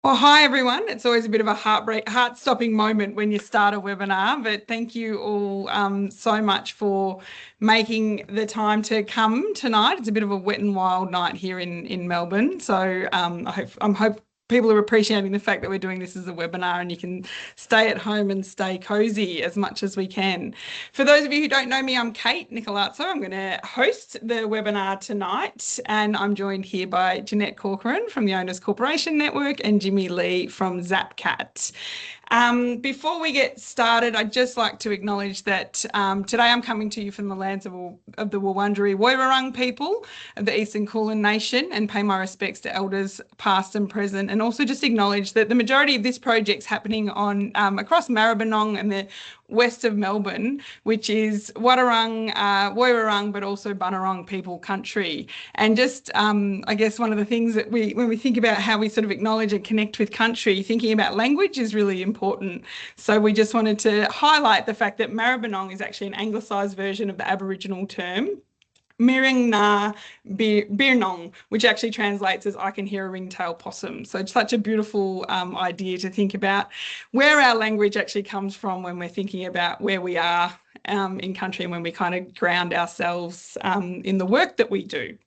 Well, hi everyone. It's always a bit of a heart-stopping moment when you start a webinar, but thank you all so much for making the time to come tonight. It's a bit of a wet and wild night here in Melbourne, so I hope people are appreciating the fact that we're doing this as a webinar and you can stay at home and stay cozy as much as we can. For those of you who don't know me, I'm Kate Nicolazzo. I'm going to host the webinar tonight, and I'm joined here by Jeanette Corcoran from the Owners Corporation Network and Jimmy Lee from ZapCat. Before we get started, I'd just like to acknowledge that today I'm coming to you from the lands of the Wurundjeri Woiwurrung people of the Eastern Kulin Nation, and pay my respects to elders past and present, and also just acknowledge that the majority of this project's happening on across Maribyrnong and the west of Melbourne, which is Wadawurrung, Woiwurrung, but also Bunurong people country. And just, I guess one of the things that when we think about how we sort of acknowledge and connect with country, thinking about language is really important. So we just wanted to highlight the fact that Maribyrnong is actually an anglicised version of the Aboriginal term Maribyrnong, which actually translates as "I can hear a ringtail possum." So it's such a beautiful idea to think about where our language actually comes from when we're thinking about where we are in country and when we kind of ground ourselves in the work that we do.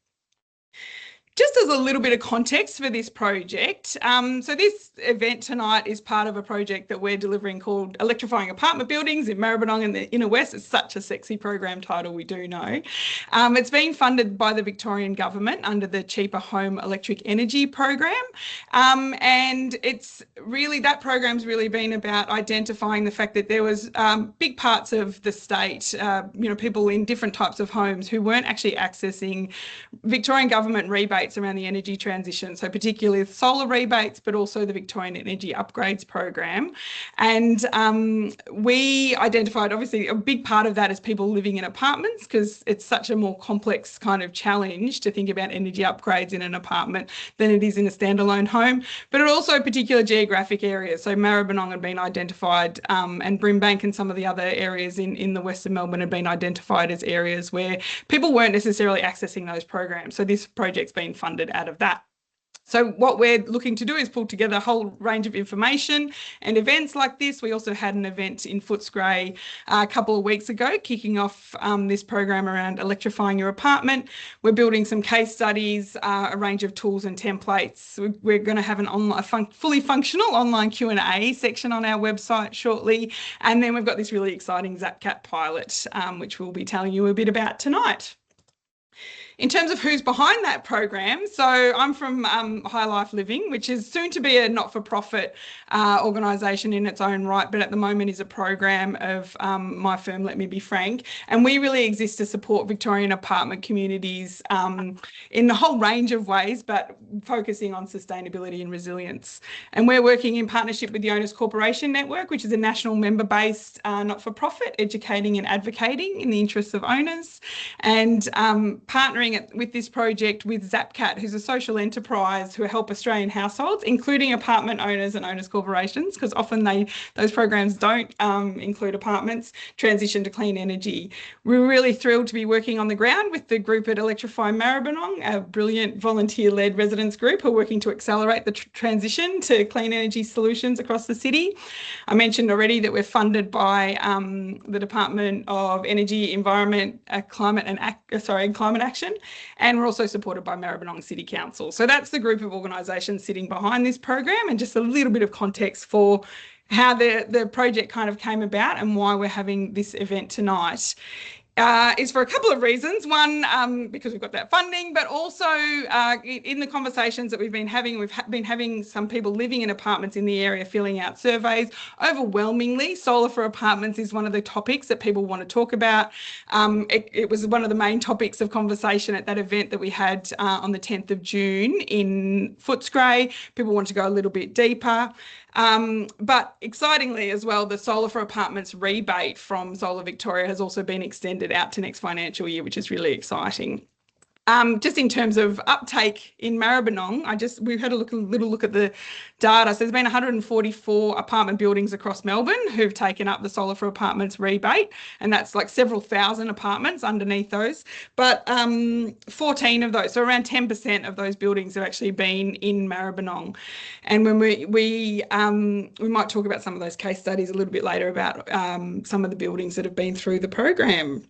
Just as a little bit of context for this project, so this event tonight is part of a project that we're delivering called Electrifying Apartment Buildings in Maribyrnong in the Inner West. It's such a sexy program title, we do know. It's being funded by the Victorian Government under the Cheaper Home Electric Energy Program. And it's really, that program's really been about identifying the fact that there was big parts of the state, people in different types of homes who weren't actually accessing Victorian Government rebates around the energy transition, so particularly solar rebates, but also the Victorian Energy Upgrades Program. And we identified, obviously, a big part of that is people living in apartments, because it's such a more complex kind of challenge to think about energy upgrades in an apartment than it is in a standalone home, but it also particular geographic areas. So Maribyrnong had been identified, and Brimbank and some of the other areas in the west of Melbourne had been identified as areas where people weren't necessarily accessing those programs. So this project's been funded out of that. So what we're looking to do is pull together a whole range of information and events like this. We also had an event in Footscray a couple of weeks ago, kicking off this program around electrifying your apartment. We're building some case studies, a range of tools and templates. We're going to have an fully functional online Q&A section on our website shortly. And then we've got this really exciting ZapCat pilot, which we'll be telling you a bit about tonight. In terms of who's behind that program, so I'm from High Life Living, which is soon to be a not-for-profit organisation in its own right, but at the moment is a program of my firm, Let Me Be Frank. And we really exist to support Victorian apartment communities in a whole range of ways, but focusing on sustainability and resilience. And we're working in partnership with the Owners Corporation Network, which is a national member-based not-for-profit, educating and advocating in the interests of owners, and partnering with this project with ZapCat, who's a social enterprise who help Australian households, including apartment owners and owners corporations, because often those programs don't include apartments, transition to clean energy. We're really thrilled to be working on the ground with the group at Electrify Maribyrnong, a brilliant volunteer-led residents group who are working to accelerate the transition to clean energy solutions across the city. I mentioned already that we're funded by the Department of Energy, Environment, Climate Action, and we're also supported by Maribyrnong City Council. So that's the group of organisations sitting behind this program, and just a little bit of context for how the project kind of came about and why we're having this event tonight. Is for a couple of reasons. One, because we've got that funding, but also in the conversations that we've been having some people living in apartments in the area filling out surveys. Overwhelmingly, solar for apartments is one of the topics that people want to talk about. It was one of the main topics of conversation at that event that we had on the 10th of June in Footscray. People want to go a little bit deeper. But excitingly as well, the Solar for Apartments rebate from Solar Victoria has also been extended out to next financial year, which is really exciting. Just in terms of uptake in Maribyrnong, we've had a little look at the data. So there's been 144 apartment buildings across Melbourne who've taken up the Solar for Apartments rebate, and that's like several thousand apartments underneath those. But 14 of those, so around 10% of those buildings have actually been in Maribyrnong. And when we might talk about some of those case studies a little bit later about some of the buildings that have been through the program.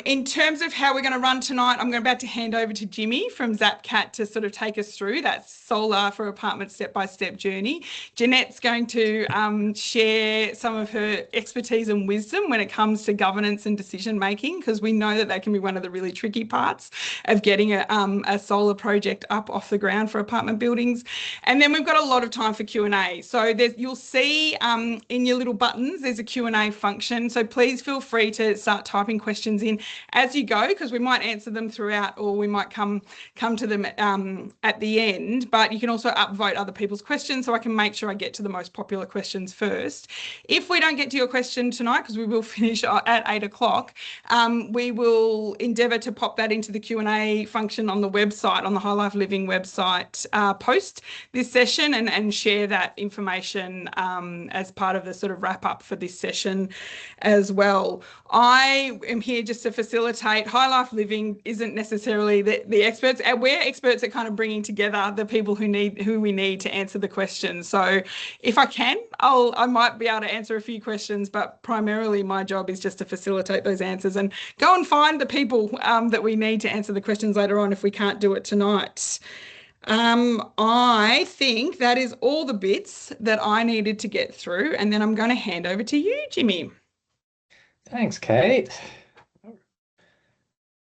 In terms of how we're going to run tonight, I'm about to hand over to Jimmy from ZapCat to sort of take us through that Solar for Apartments step-by-step journey. Jeanette's going to share some of her expertise and wisdom when it comes to governance and decision making, because we know that can be one of the really tricky parts of getting a solar project up off the ground for apartment buildings. And then we've got a lot of time for Q&A. So you'll see in your little buttons, there's a Q&A function. So please feel free to start typing questions in as you go, because we might answer them throughout, or we might come to them at the end. But you can also upvote other people's questions, so I can make sure I get to the most popular questions first. If we don't get to your question tonight, because we will finish at 8 o'clock, we will endeavour to pop that into the Q&A function on the website, on the High Life Living website, post this session, and share that information as part of the sort of wrap up for this session as well. I am here just to facilitate. High Life Living isn't necessarily the experts. We're experts at kind of bringing together the people who we need to answer the questions. So if I can, I might be able to answer a few questions, but primarily my job is just to facilitate those answers and go and find the people that we need to answer the questions later on if we can't do it tonight. I think that is all the bits that I needed to get through, and then I'm going to hand over to you, Jimmy. Thanks, Kate.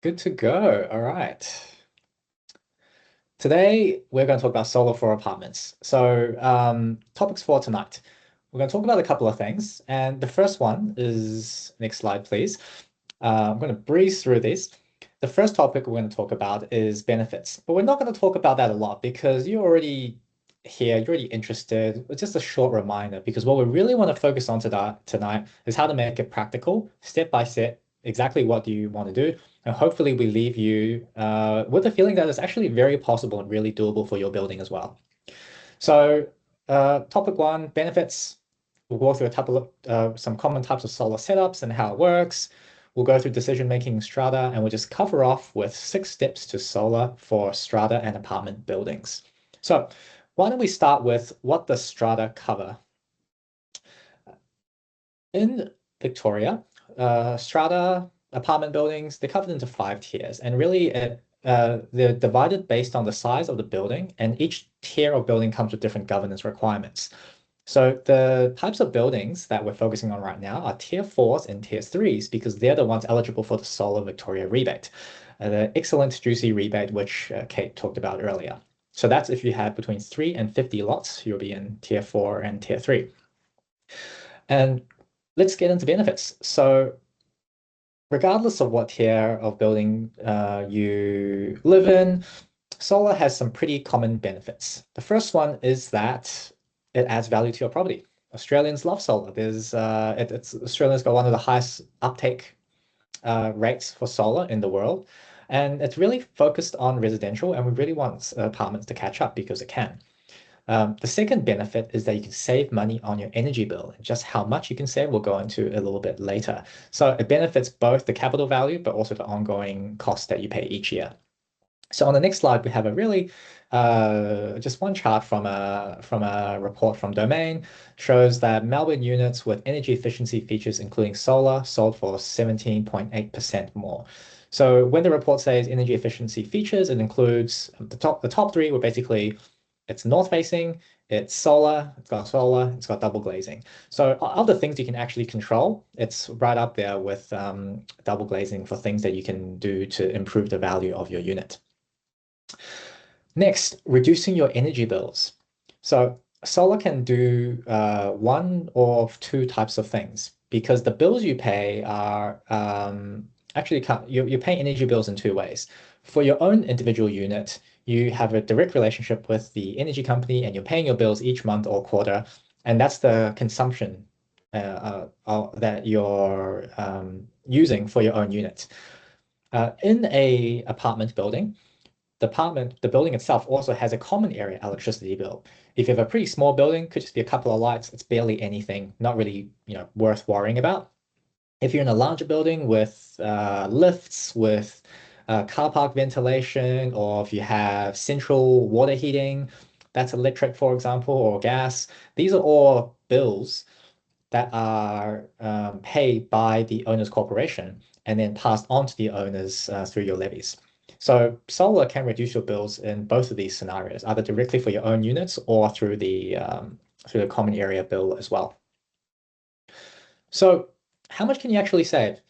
Good to go. All right. Today, we're going to talk about solar for apartments. So topics for tonight. We're going to talk about a couple of things. And the first one is, next slide, please. I'm going to breeze through these. The first topic we're going to talk about is benefits. But we're not going to talk about that a lot because you're already here, you're already interested. It's just a short reminder, because what we really want to focus on tonight is how to make it practical, step by step, exactly what do you want to do. And hopefully we leave you with a feeling that it's actually very possible and really doable for your building as well. So topic one, benefits. We'll go through a couple of some common types of solar setups and how it works. We'll go through decision-making strata, and we'll just cover off with 6 steps to solar for strata and apartment buildings. So why don't we start with what does strata cover? In Victoria, strata apartment buildings, they're covered into 5 tiers, and really they're divided based on the size of the building, and each tier of building comes with different governance requirements. So the types of buildings that we're focusing on right now are tier 4s and tier 3s, because they're the ones eligible for the Solar Victoria rebate, the excellent juicy rebate, which Kate talked about earlier. So that's if you have between 3 and 50 lots, you'll be in tier 4 and tier 3. And let's get into benefits. So regardless of what tier of building you live in, solar has some pretty common benefits. The first one is that it adds value to your property. Australians love solar. Australia's got one of the highest uptake rates for solar in the world. And it's really focused on residential, and we really want apartments to catch up because it can. The second benefit is that you can save money on your energy bill. Just how much you can save, we'll go into a little bit later. So it benefits both the capital value, but also the ongoing cost that you pay each year. So on the next slide, we have a really just one chart from a report from Domain, shows that Melbourne units with energy efficiency features, including solar, sold for 17.8% more. So when the report says energy efficiency features, it includes the top 3 were basically, it's north facing, it's got double glazing. So other things you can actually control, it's right up there with double glazing for things that you can do to improve the value of your unit. Next, reducing your energy bills. So solar can do one of 2 types of things, because the bills you pay are actually you pay energy bills in 2 ways. For your own individual unit, you have a direct relationship with the energy company, and you're paying your bills each month or quarter, and that's the consumption that you're using for your own unit. In a apartment building, the building itself also has a common area electricity bill. If you have a pretty small building, could just be a couple of lights, it's barely anything, not really, worth worrying about. If you're in a larger building with lifts, with car park ventilation, or if you have central water heating, that's electric, for example, or gas, these are all bills that are paid by the owner's corporation and then passed on to the owners through your levies. So solar can reduce your bills in both of these scenarios, either directly for your own units or through the common area bill as well. So how much can you actually save?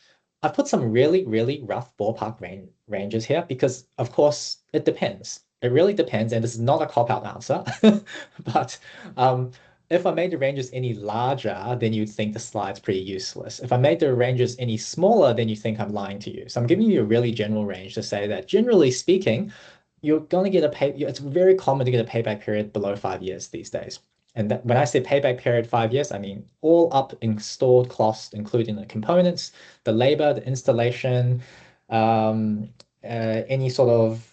I've put some really, really rough ballpark ranges here because, of course, it depends. It really depends, and this is not a cop-out answer. But if I made the ranges any larger, then you'd think the slide's pretty useless. If I made the ranges any smaller, then you think I'm lying to you. So I'm giving you a really general range to say that, generally speaking, you're going to get it's very common to get a payback period below 5 years these days. And when I say payback period 5 years, I mean all up installed costs, including the components, the labor, the installation, any sort of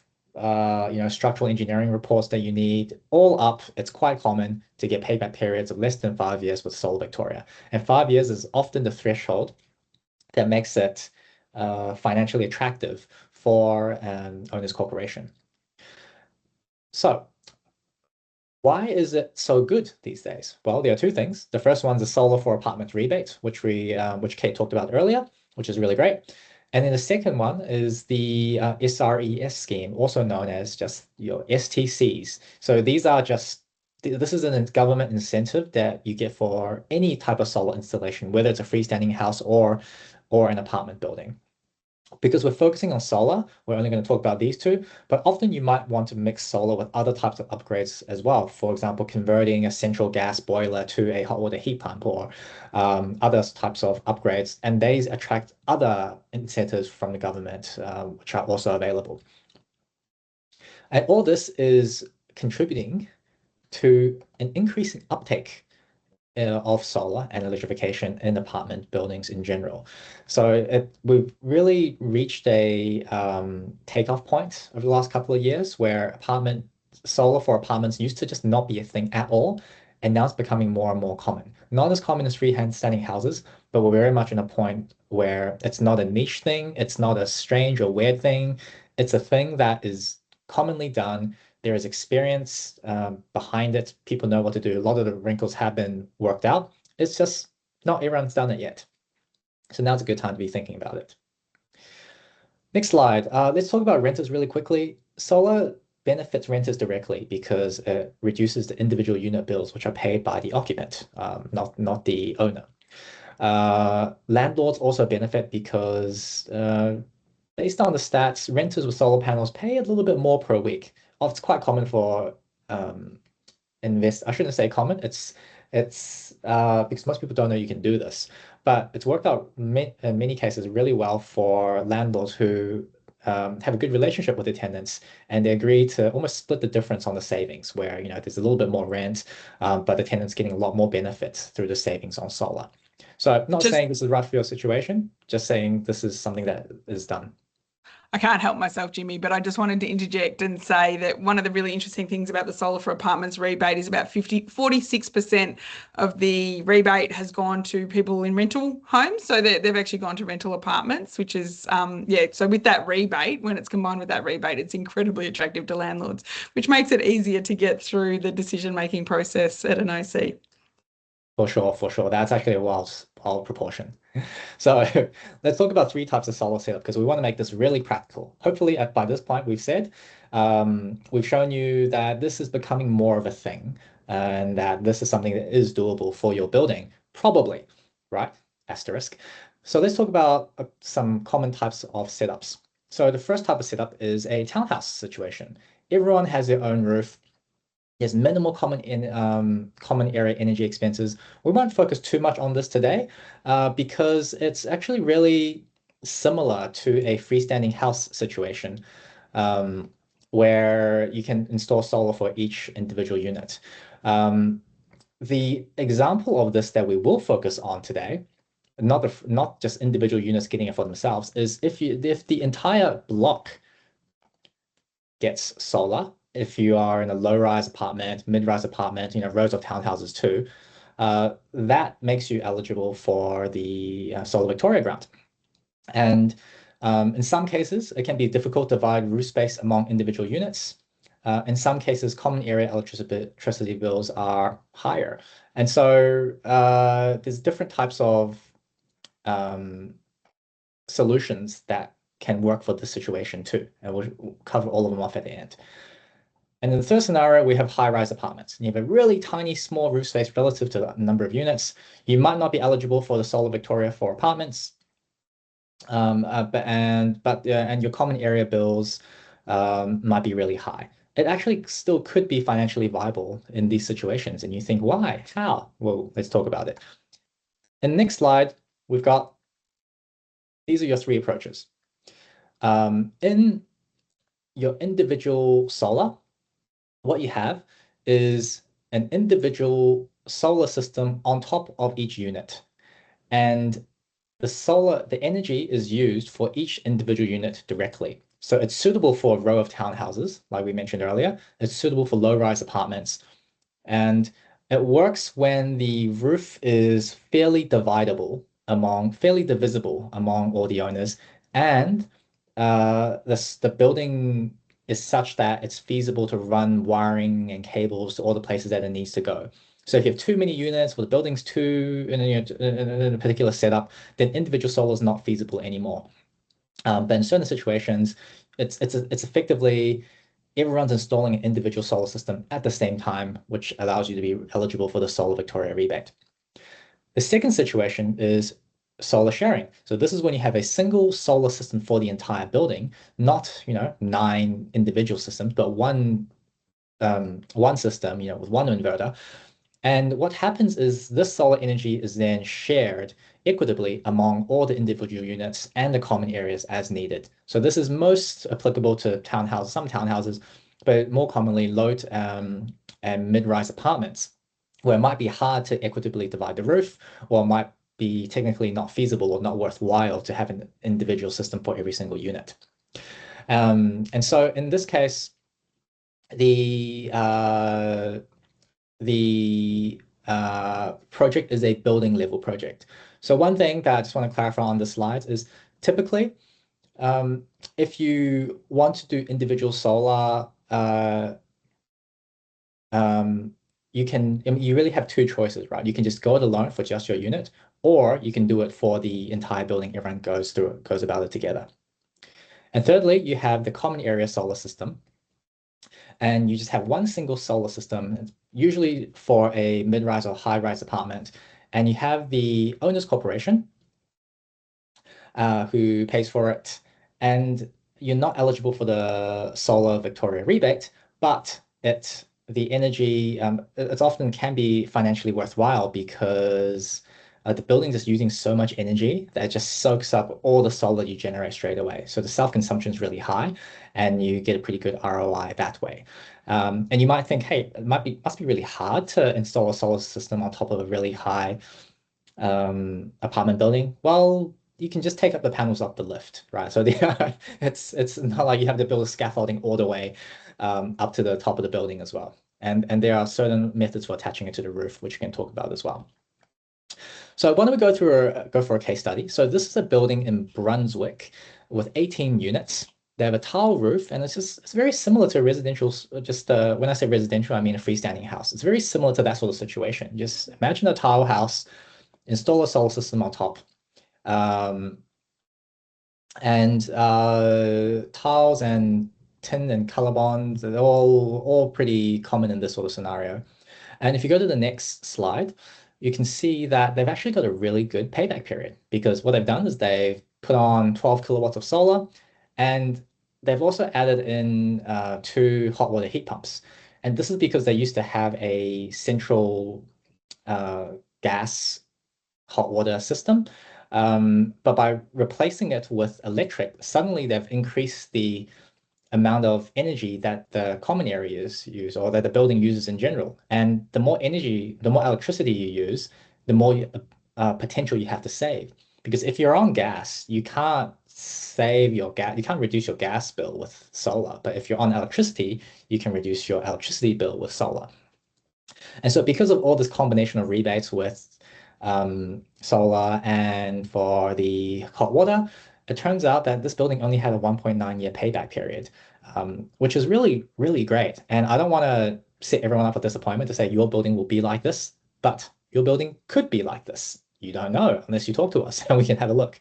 structural engineering reports that you need, all up. It's quite common to get payback periods of less than 5 years with Solar Victoria. And 5 years is often the threshold that makes it financially attractive for an owner's corporation. So why is it so good these days? Well, there are two things. The first one's a solar for apartment rebate, which Kate talked about earlier, which is really great. And then the second one is the SRES scheme, also known as just your STCs. So this is a government incentive that you get for any type of solar installation, whether it's a freestanding house or an apartment building. Because we're focusing on solar, we're only going to talk about these two, but often you might want to mix solar with other types of upgrades as well. For example, converting a central gas boiler to a hot water heat pump or other types of upgrades. And these attract other incentives from the government, which are also available. And all this is contributing to an increasing uptake of solar and electrification in apartment buildings in general. So we've really reached a takeoff point over the last couple of years where solar for apartments used to just not be a thing at all. And now it's becoming more and more common. Not as common as freestanding houses, but we're very much in a point where it's not a niche thing. It's not a strange or weird thing. It's a thing that is commonly done. There is experience behind it. People know what to do. A lot of the wrinkles have been worked out. It's just not everyone's done it yet. So now's a good time to be thinking about it. Next slide. Let's talk about renters really quickly. Solar benefits renters directly because it reduces the individual unit bills, which are paid by the occupant, not the owner. Landlords also benefit because based on the stats, renters with solar panels pay a little bit more per week. It's quite common for I shouldn't say common. It's because most people don't know you can do this, but it's worked out in many cases really well for landlords who have a good relationship with the tenants, and they agree to almost split the difference on the savings, where there's a little bit more rent, but the tenant's getting a lot more benefits through the savings on solar. So I'm not saying this is right for your situation, just saying this is something that is done. I can't help myself, Jimmy, but I just wanted to interject and say that one of the really interesting things about the Solar for Apartments rebate is about 46% of the rebate has gone to people in rental homes. So they've actually gone to rental apartments, which is, so with that rebate, when it's combined with that rebate, it's incredibly attractive to landlords, which makes it easier to get through the decision-making process at an OC. For sure. That's actually a wild proportion. So let's talk about three types of solar setup because we want to make this really practical. Hopefully, by this point, we've shown you that this is becoming more of a thing and that this is something that is doable for your building, probably, right? Asterisk. So let's talk about some common types of setups. So the first type of setup is a townhouse situation. Everyone has their own roof. There's minimal common area energy expenses. We won't focus too much on this today because it's actually really similar to a freestanding house situation where you can install solar for each individual unit. The example of this that we will focus on today not just individual units getting it for themselves, is if the entire block gets solar, if you are in a low-rise apartment, mid-rise apartment, rows of townhouses too, that makes you eligible for the Solar Victoria grant. And in some cases, it can be difficult to divide roof space among individual units. In some cases, common area electricity bills are higher. And so there's different types of solutions that can work for this situation too. And we'll cover all of them off at the end. And in the third scenario, we have high-rise apartments. You have a really tiny, small roof space relative to the number of units. You might not be eligible for the Solar Victoria for apartments. And your common area bills might be really high. It actually still could be financially viable in these situations. And you think, why? How? Well, let's talk about it. In the next slide, we've got, these are your three approaches. In your individual solar, what you have is an individual solar system on top of each unit. And the energy is used for each individual unit directly. So it's suitable for a row of townhouses, like we mentioned earlier. It's suitable for low-rise apartments. And it works when the roof is fairly divisible among all the owners, and the building is such that it's feasible to run wiring and cables to all the places that it needs to go. So if you have too many units, or the building's too in a particular setup, then individual solar is not feasible anymore. But in certain situations, it's effectively everyone's installing an individual solar system at the same time, which allows you to be eligible for the Solar Victoria rebate. The second situation is solar sharing. So this is when you have a single solar system for the entire building, not 9 individual systems, but one system, with one inverter. And what happens is this solar energy is then shared equitably among all the individual units and the common areas as needed. So this is most applicable to townhouses, some townhouses, but more commonly low and mid-rise apartments, where it might be hard to equitably divide the roof, or it might be technically not feasible or not worthwhile to have an individual system for every single unit. And so in this case, the project is a building level project. So one thing that I just want to clarify on the slides is typically, if you want to do individual solar, you really have two choices, right? You can just go it alone for just your unit, or you can do it for the entire building. Everyone goes about it together. And thirdly, you have the common area solar system, and you just have one single solar system, usually for a mid-rise or high-rise apartment, and you have the owner's corporation who pays for it, and you're not eligible for the Solar Victoria rebate, but the energy, it often can be financially worthwhile because the building is using so much energy that it just soaks up all the solar you generate straight away. So the self-consumption is really high, and you get a pretty good ROI that way. And you might think, hey, it must be really hard to install a solar system on top of a really high apartment building. Well, you can just take up the panels off the lift, right? So it's not like you have to build a scaffolding all the way up to the top of the building as well. And there are certain methods for attaching it to the roof, which we can talk about as well. So why don't we go for a case study? So this is a building in Brunswick with 18 units. They have a tile roof, and it's very similar to a residential. When I say residential, I mean a freestanding house. It's very similar to that sort of situation. Just imagine a tile house, install a solar system on top. Tiles and tin and color bonds, they're all pretty common in this sort of scenario. And if you go to the next slide, you can see that they've actually got a really good payback period, because what they've done is they've put on 12 kilowatts of solar, and they've also added in 2 hot water heat pumps. And this is because they used to have a central gas hot water system. But by replacing it with electric, suddenly they've increased the amount of energy that the common areas use, or that the building uses in general. And the more electricity you use, the more potential you have to save. Because if you're on gas, you can't save your gas, you can't reduce your gas bill with solar. But if you're on electricity, you can reduce your electricity bill with solar. And so because of all this combination of rebates with solar and for the hot water, it turns out that this building only had a 1.9 year payback period, which is really, really great. And I don't want to set everyone up with disappointment to say your building will be like this, but your building could be like this. You don't know unless you talk to us and we can have a look.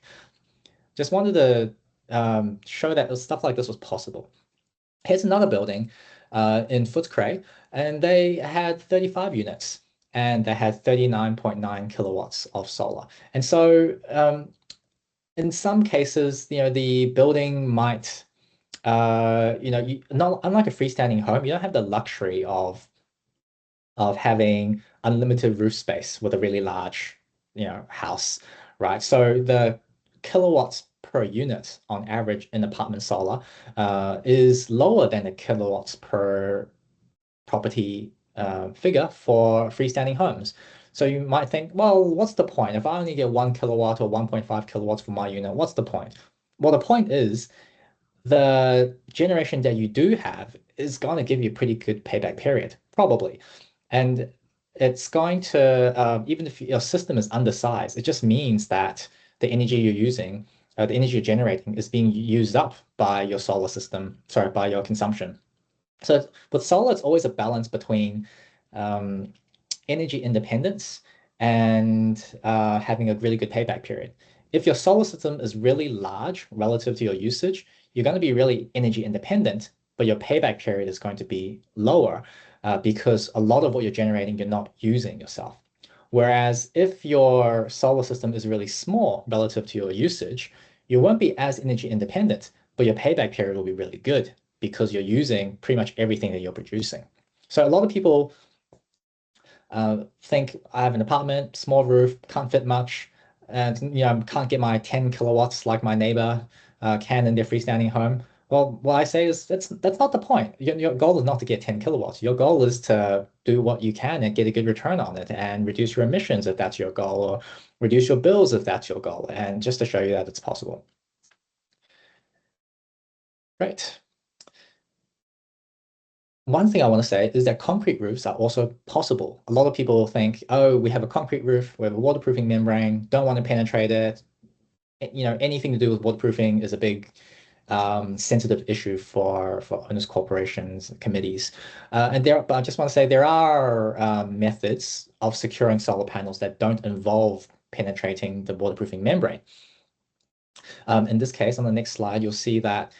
Just wanted to show that stuff like this was possible. Here's another building in Footscray, and they had 35 units and they had 39.9 kilowatts of solar. And so in some cases, the building might, not unlike a freestanding home, you don't have the luxury of having unlimited roof space with a really large, house, right? So the kilowatts per unit on average in apartment solar is lower than the kilowatts per property figure for freestanding homes. So you might think, well, what's the point? If I only get 1 kilowatt or 1.5 kilowatts for my unit, what's the point? Well, the point is the generation that you do have is going to give you a pretty good payback period, probably. And it's going to, even if your system is undersized, it just means that the energy you're using, the energy you're generating is being used up by your solar system, sorry, by your consumption. So with solar, it's always a balance between energy independence and having a really good payback period. If your solar system is really large relative to your usage, you're going to be really energy independent, but your payback period is going to be lower because a lot of what you're generating, you're not using yourself. Whereas if your solar system is really small relative to your usage, you won't be as energy independent, but your payback period will be really good because you're using pretty much everything that you're producing. So a lot of people think I have an apartment, small roof, can't fit much, and can't get my 10 kilowatts like my neighbor can in their freestanding home. Well, what I say is that's not the point. Your goal is not to get 10 kilowatts. Your goal is to do what you can and get a good return on it and reduce your emissions if that's your goal, or reduce your bills if that's your goal, and just to show you that it's possible. Right. One thing I want to say is that concrete roofs are also possible. A lot of people think, oh, we have a concrete roof, we have a waterproofing membrane, don't want to penetrate it. Anything to do with waterproofing is a big sensitive issue for owners, corporations, committees. But I just want to say there are methods of securing solar panels that don't involve penetrating the waterproofing membrane. In this case, on the next slide, you'll see that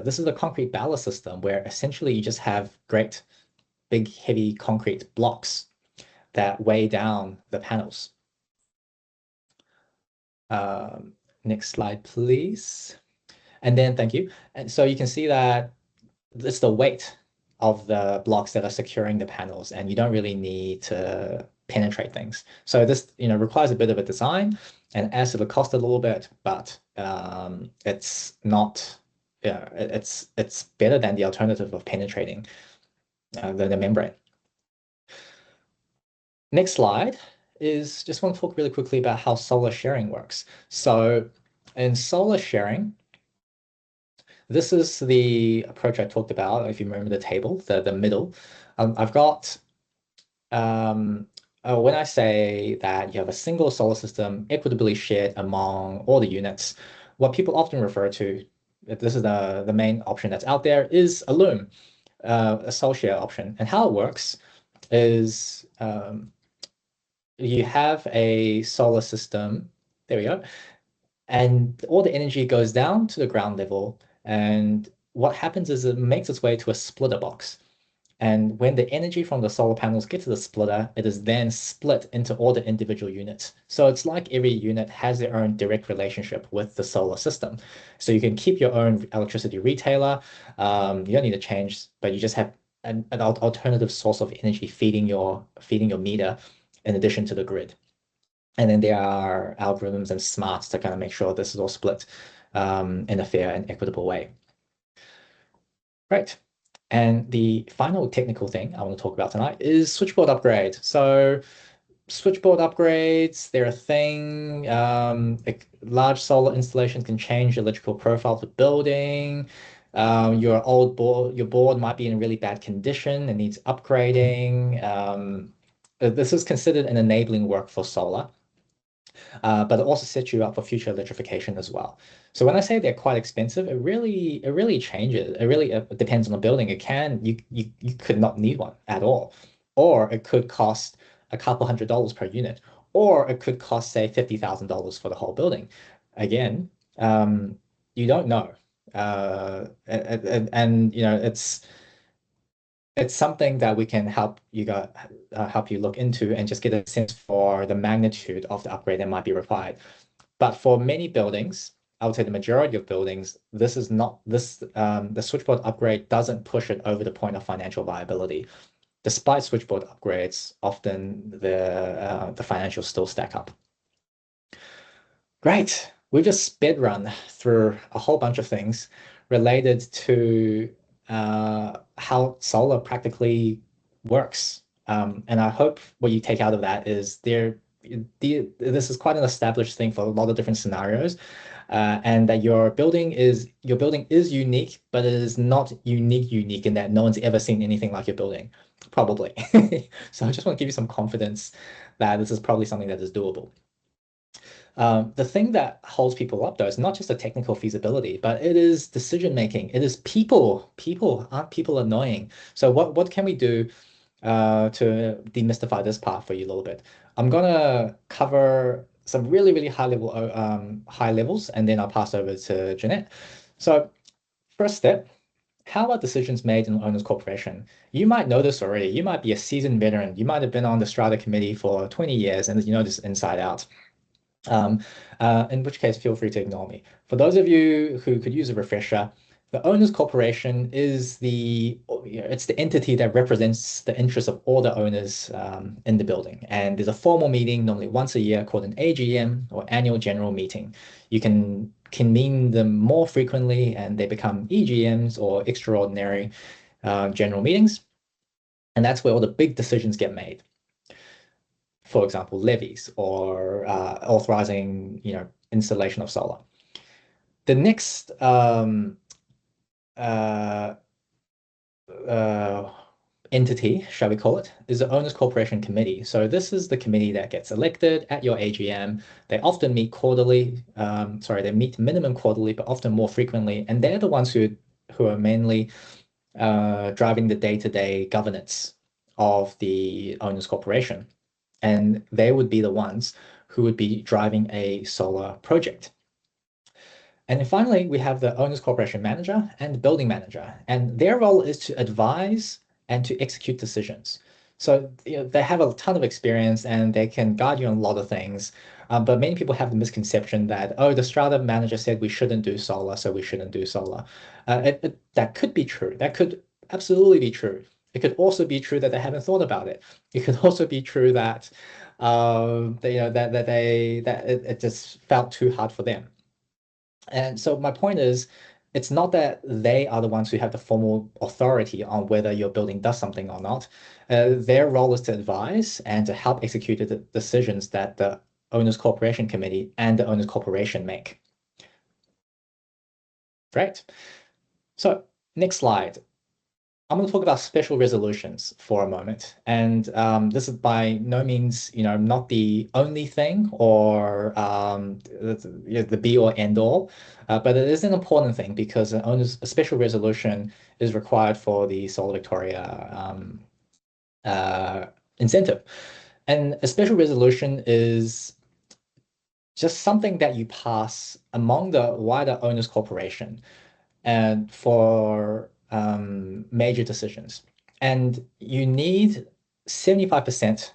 this is a concrete ballast system where essentially you just have great big heavy concrete blocks that weigh down the panels. Next slide, please. And then thank you. And so you can see that it's the weight of the blocks that are securing the panels, and you don't really need to penetrate things. So this, requires a bit of a design and adds to the cost a little bit, but it's not, it's better than the alternative of penetrating the membrane. Next slide is just want to talk really quickly about how solar sharing works. So in solar sharing, this is the approach I talked about. If you remember the table, the middle, I've got, when I say that you have a single solar system equitably shared among all the units, what people often refer to, this is the main option that's out there, is a loom, a solar share option. And how it works is you have a solar system, there we go, and all the energy goes down to the ground level. And what happens is it makes its way to a splitter box. And when the energy from the solar panels get to the splitter, it is then split into all the individual units. So it's like every unit has their own direct relationship with the solar system. So you can keep your own electricity retailer. You don't need to change, but you just have an alternative source of energy feeding your meter in addition to the grid. And then there are algorithms and smarts to kind of make sure this is all split in a fair and equitable way. Right. And the final technical thing I want to talk about tonight is switchboard upgrade. So switchboard upgrades, they're a thing. Large solar installations can change the electrical profile of the building. Your board might be in really bad condition and needs upgrading. This is considered an enabling work for solar, but it also sets you up for future electrification as well. So when I say they're quite expensive, it really changes. It really depends on the building. You could not need one at all, or it could cost a couple $100 per unit, or it could cost say $50,000 for the whole building. Again, you don't know, and you know it's something that we can help you look into and just get a sense for the magnitude of the upgrade that might be required. But for many buildings, I would say the majority of buildings, this is not the switchboard upgrade doesn't push it over the point of financial viability. Despite switchboard upgrades, often the financials still stack up. Great. We just sped run through a whole bunch of things related to how solar practically works. And I hope what you take out of that is this is quite an established thing for a lot of different scenarios, and that your building is unique, but it is not unique in that no one's ever seen anything like your building, probably. So I just want to give you some confidence that this is probably something that is doable. The thing that holds people up, though, is not just the technical feasibility, but it is decision making. It is people. Aren't people annoying? So what can we do to demystify this part for you a little bit? I'm gonna cover some really high levels, and then I'll pass over to Jeanette. So first step. How are decisions made in owners corporation? You might know this already. You might be a seasoned veteran. You might have been on the strata committee for 20 years and you know this inside out. Um, in which case, feel free to ignore me. For those of you who could use a refresher, the owners corporation is it's the entity that represents the interests of all the owners in the building. And there's a formal meeting, normally once a year, called an AGM or annual general meeting. You can convene them more frequently and they become EGMs or extraordinary general meetings. And that's where all the big decisions get made. For example, levies or authorizing, installation of solar. The next entity, shall we call it, is the Owners Corporation Committee. So this is the committee that gets elected at your AGM. They often meet quarterly. They meet minimum quarterly, but often more frequently. And they're the ones who are mainly driving the day-to-day governance of the Owners Corporation. And they would be the ones who would be driving a solar project. And then finally, we have the Owners Corporation Manager and the Building Manager. And their role is to advise and to execute decisions. So they have a ton of experience and they can guide you on a lot of things. But many people have the misconception that, oh, the strata manager said we shouldn't do solar, so we shouldn't do solar. That could be true. That could absolutely be true. It could also be true that they haven't thought about it. It could also be true that it just felt too hard for them. And so my point is, it's not that they are the ones who have the formal authority on whether your building does something or not. Their role is to advise and to help execute the decisions that the Owners Corporation Committee and the Owners Corporation make. Great. So next slide. I'm going to talk about special resolutions for a moment. And this is by no means, not the only thing or the be or end all, but it is an important thing because a special resolution is required for the Solar Victoria incentive. And a special resolution is just something that you pass among the wider owners corporation and for major decisions. And you need 75%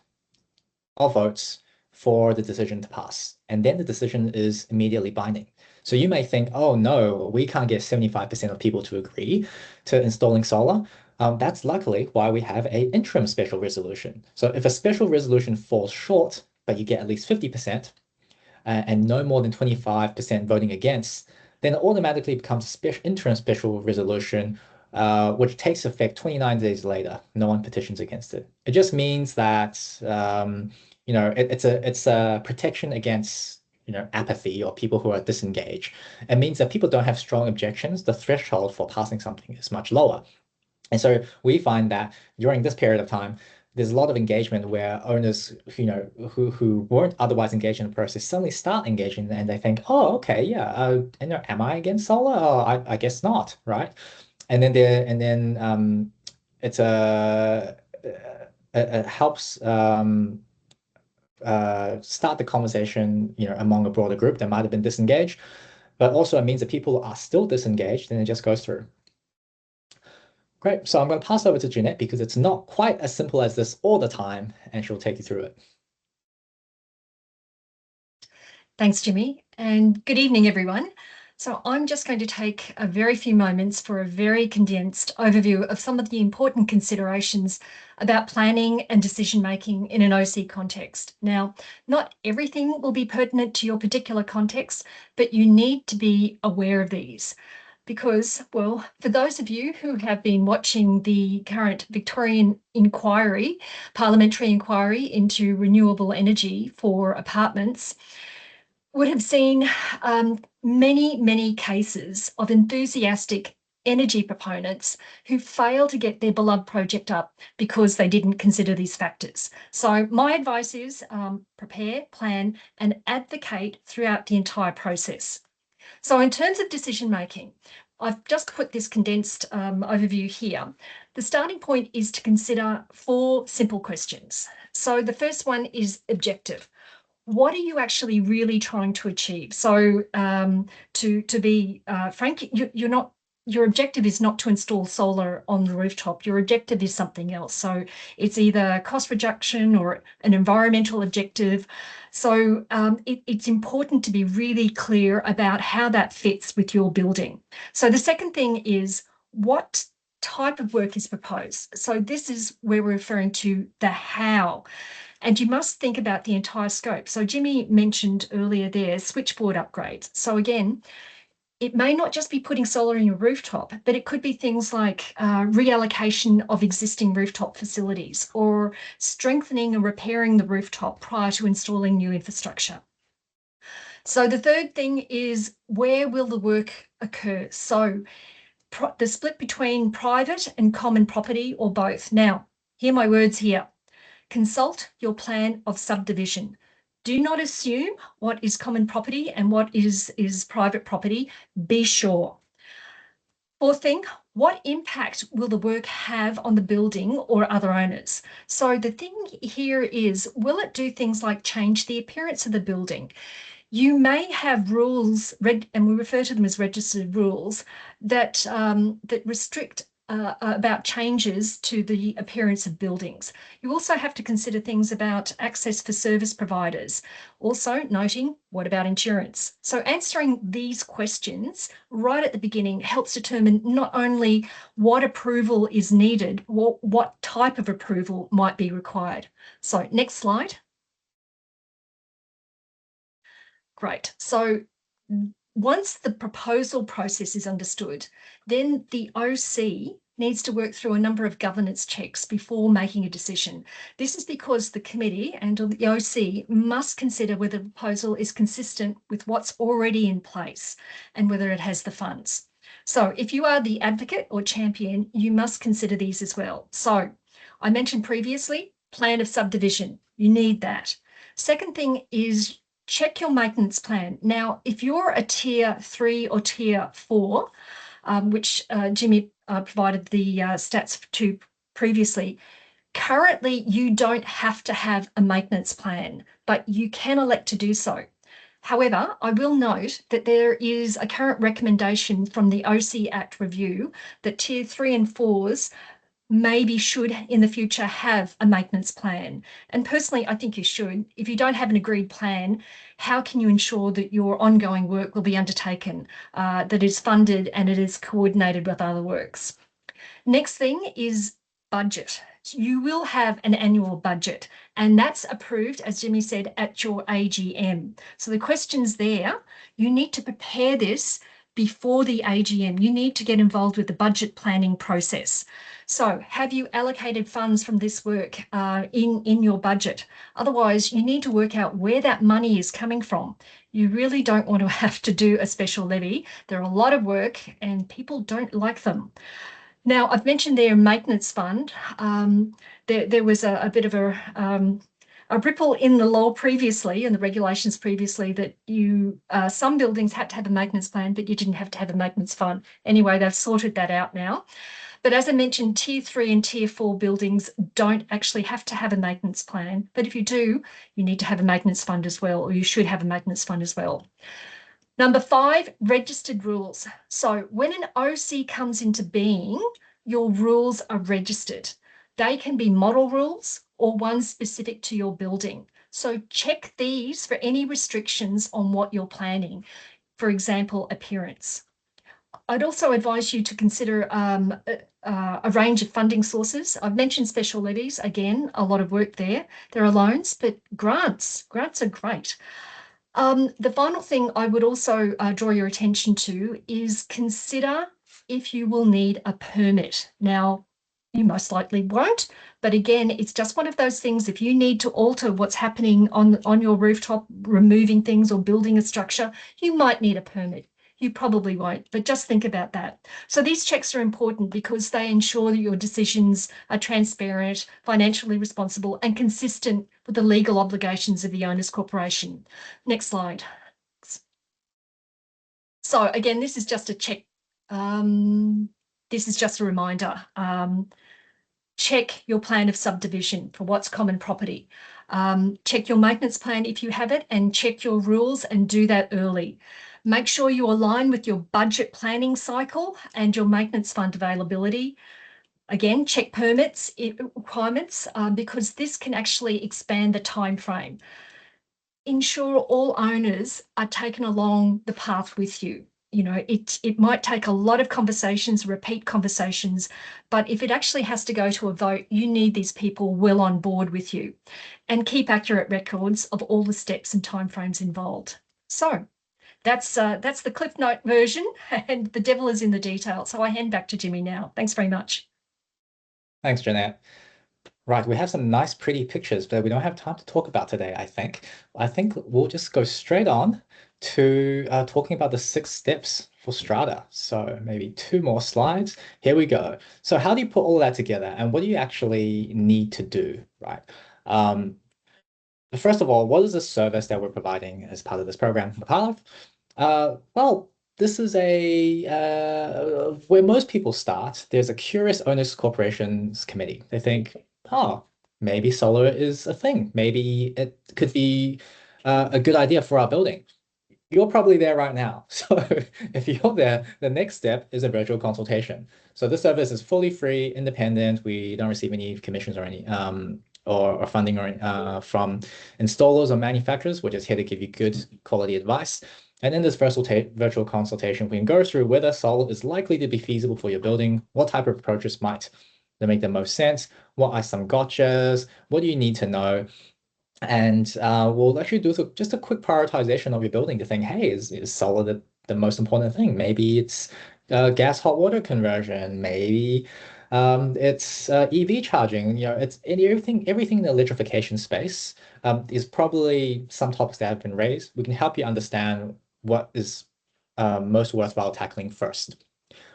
of votes for the decision to pass. And then the decision is immediately binding. So you may think, oh no, we can't get 75% of people to agree to installing solar. That's luckily why we have an interim special resolution. So if a special resolution falls short, but you get at least 50%, and no more than 25% voting against, then it automatically becomes interim special resolution, which takes effect 29 days later. No one petitions against it. It just means that it's a protection against apathy or people who are disengaged. It means that people don't have strong objections. The threshold for passing something is much lower. And so we find that during this period of time, there's a lot of engagement where owners, who weren't otherwise engaged in the process suddenly start engaging, and they think, oh, okay, yeah, am I against solar? Oh, I guess not, right? And then it's it helps start the conversation, among a broader group that might have been disengaged, but also it means that people are still disengaged, and it just goes through. Great. So I'm going to pass over to Jeanette because it's not quite as simple as this all the time, and she'll take you through it. Thanks, Jimmy, and good evening, everyone. So I'm just going to take a very few moments for a very condensed overview of some of the important considerations about planning and decision-making in an OC context. Now, not everything will be pertinent to your particular context, but you need to be aware of these. Because, well, for those of you who have been watching the current Victorian inquiry, parliamentary inquiry into renewable energy for apartments, would have seen many cases of enthusiastic energy proponents who fail to get their beloved project up because they didn't consider these factors. So my advice is prepare, plan, and advocate throughout the entire process. So in terms of decision making, I've just put this condensed overview here. The starting point is to consider 4 simple questions. So the first one is objective. What are you actually really trying to achieve? So to be frank, your objective is not to install solar on the rooftop. Your objective is something else. So it's either cost reduction or an environmental objective. So it's important to be really clear about how that fits with your building. So the second thing is what type of work is proposed. So this is where we're referring to the how. And you must think about the entire scope. So Jimmy mentioned earlier there, switchboard upgrades. So again, it may not just be putting solar in your rooftop, but it could be things like reallocation of existing rooftop facilities or strengthening and repairing the rooftop prior to installing new infrastructure. So the third thing is, where will the work occur? So the split between private and common property or both. Now, hear my words here. Consult your plan of subdivision. Do not assume what is common property and what is private property. Be sure. Fourth thing, what impact will the work have on the building or other owners? So the thing here is, will it do things like change the appearance of the building? You may have rules, and we refer to them as registered rules, that restrict about changes to the appearance of buildings. You also have to consider things about access for service providers. Also noting, what about insurance? So answering these questions right at the beginning helps determine not only what approval is needed, what type of approval might be required. So next slide. Great. So once the proposal process is understood, then the OC needs to work through a number of governance checks before making a decision. This is because the committee and the OC must consider whether the proposal is consistent with what's already in place and whether it has the funds. So if you are the advocate or champion, you must consider these as well. So I mentioned previously, plan of subdivision. You need that. Second thing is check your maintenance plan. Now, if you're a tier 3 or tier 4, which Jimmy provided the stats to previously, currently you don't have to have a maintenance plan, but you can elect to do so. However, I will note that there is a current recommendation from the OC Act review that tier 3 and 4s maybe should in the future have a maintenance plan. And personally, I think you should. If you don't have an agreed plan, how can you ensure that your ongoing work will be undertaken, that is funded and it is coordinated with other works? Next thing is budget. You will have an annual budget, and that's approved, as Jimmy said, at your AGM. So the questions there, you need to prepare this before the AGM. You need to get involved with the budget planning process. So have you allocated funds from this work in your budget? Otherwise, you need to work out where that money is coming from. You really don't want to have to do a special levy. They're a lot of work and people don't like them. Now, I've mentioned their maintenance fund. There was a bit of a ripple in the law previously, and the regulations previously, that some buildings had to have a maintenance plan, but you didn't have to have a maintenance fund. Anyway, they've sorted that out now. But as I mentioned, Tier 3 and Tier 4 buildings don't actually have to have a maintenance plan. But if you do, you need to have a maintenance fund as well, or you should have a maintenance fund as well. Number 5, registered rules. So when an OC comes into being, your rules are registered. They can be model rules or ones specific to your building. So check these for any restrictions on what you're planning. For example, appearance. I'd also advise you to consider a range of funding sources. I've mentioned special levies. Again, a lot of work there. There are loans, but grants are great. The final thing I would also draw your attention to is consider if you will need a permit. Now, you most likely won't, but again, it's just one of those things. If you need to alter what's happening on your rooftop, removing things or building a structure, you might need a permit. You probably won't, but just think about that. So these checks are important because they ensure that your decisions are transparent, financially responsible, and consistent with the legal obligations of the owner's corporation. Next slide. So again, this is just a check. This is just a reminder. Check your plan of subdivision for what's common property. Check your maintenance plan if you have it, and check your rules, and do that early. Make sure you align with your budget planning cycle and your maintenance fund availability. Again, check permits requirements because this can actually expand the time frame. Ensure all owners are taken along the path with you. You know, it might take a lot of conversations, repeat conversations, but if it actually has to go to a vote, you need these people well on board with you, and keep accurate records of all the steps and timeframes involved. So that's the Cliff Note version, and the devil is in the detail. So I hand back to Jimmy now. Thanks very much. Thanks, Jeanette. Right, we have some nice, pretty pictures that we don't have time to talk about today, I think. I think we'll just go straight on to talking about the 6 steps for strata. So maybe 2 more slides. Here we go. So how do you put all that together, and what do you actually need to do, right? First of all, what is the service that we're providing as part of this program a part of? Well, this is where most people start. There's a curious owners corporations committee. They think, oh, maybe solar is a thing. Maybe it could be a good idea for our building. You're probably there right now. So if you're there, the next step is a virtual consultation. So this service is fully free, independent. We don't receive any commissions or any or funding from installers or manufacturers. We're just here to give you good quality advice. And in this virtual consultation, we can go through whether solar is likely to be feasible for your building, what type of approaches might make the most sense, what are some gotchas, what do you need to know, and we'll actually do just a quick prioritization of your building to think, hey, is solar the most important thing? Maybe it's gas hot water conversion, maybe it's EV charging. You know, it's everything in the electrification space is probably some topics that have been raised. We can help you understand what is most worthwhile tackling first.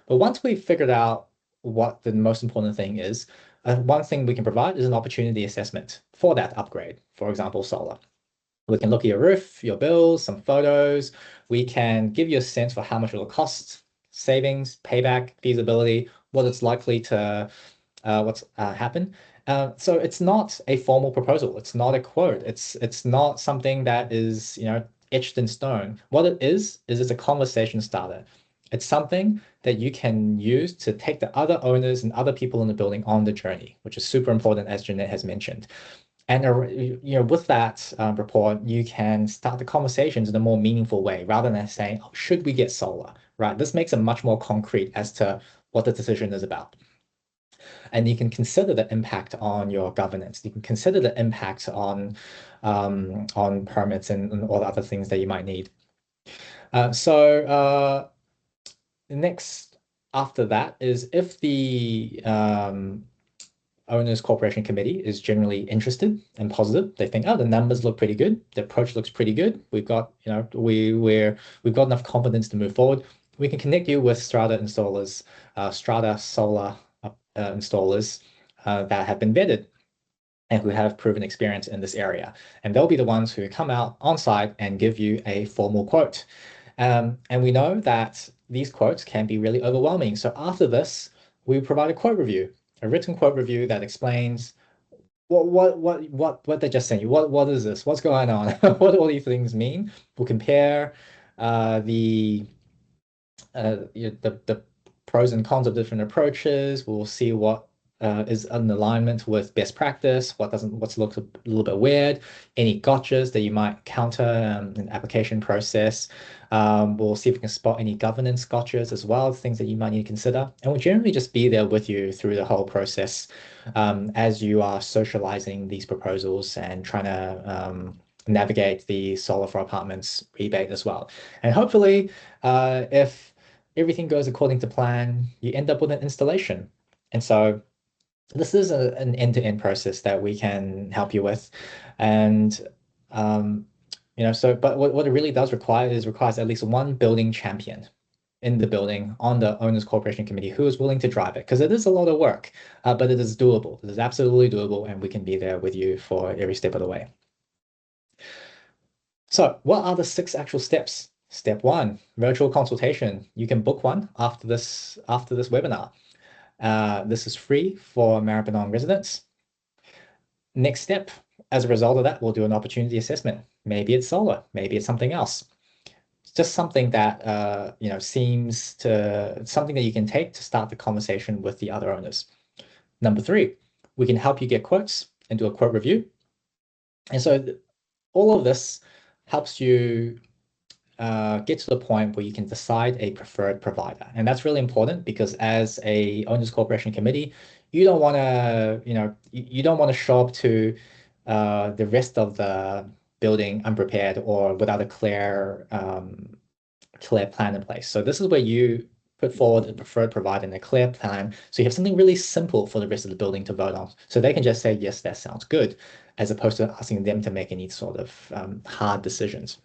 But once we've figured out what the most important thing is, one thing we can provide is an opportunity assessment for that upgrade. For example, solar. We can look at your roof, your bills, some photos. We can give you a sense for how much it will cost, savings, payback, feasibility, what it's likely to happen. So it's not a formal proposal. It's not a quote. It's not something that is, you know, etched in stone. What it is it's a conversation starter. It's something that you can use to take the other owners and other people in the building on the journey, which is super important, as Jeanette has mentioned. And you know, with that report, you can start the conversations in a more meaningful way, rather than saying, oh, should we get solar, right? This makes it much more concrete as to what the decision is about. And you can consider the impact on your governance. You can consider the impact on permits and all the other things that you might need. next after that is if the owners corporation committee is generally interested and positive. They think, oh, the numbers look pretty good. The approach looks pretty good. We've got, we've got enough confidence to move forward. We can connect you with Strata installers, Strata solar installers that have been vetted and who have proven experience in this area. And they'll be the ones who come out on site and give you a formal quote. And we know that these quotes can be really overwhelming. So after this, we provide a quote review, a written quote review that explains what they just sent you. What is this? What's going on? What do all these things mean? We'll compare the pros and cons of different approaches. We'll see what is in alignment with best practice, what's looks a little bit weird, any gotchas that you might counter in the application process. We'll see if we can spot any governance gotchas as well, things that you might need to consider. And we'll generally just be there with you through the whole process as you are socializing these proposals and trying to navigate the solar for apartments rebate as well. And hopefully, if everything goes according to plan, you end up with an installation. And so this is an end-to-end process that we can help you with. And but what it really does requires at least one building champion in the building on the owners corporation committee who is willing to drive it, because it is a lot of work, but it is doable. It is absolutely doable, and we can be there with you for every step of the way. So what are the 6 actual steps? Step 1, virtual consultation. You can book one after this webinar. This is free for Maribyrnong residents. Next step, as a result of that, we'll do an opportunity assessment. Maybe it's solar, maybe it's something else. It's just something that something that you can take to start the conversation with the other owners. Number 3, we can help you get quotes and do a quote review. And so all of this helps you get to the point where you can decide a preferred provider. And that's really important because as a owners corporation committee, you don't want to, you don't want to show up to the rest of the building unprepared or without a clear plan in place. So this is where you put forward a preferred provider and a clear plan. So you have something really simple for the rest of the building to vote on. So they can just say, yes, that sounds good, as opposed to asking them to make any sort of hard decisions.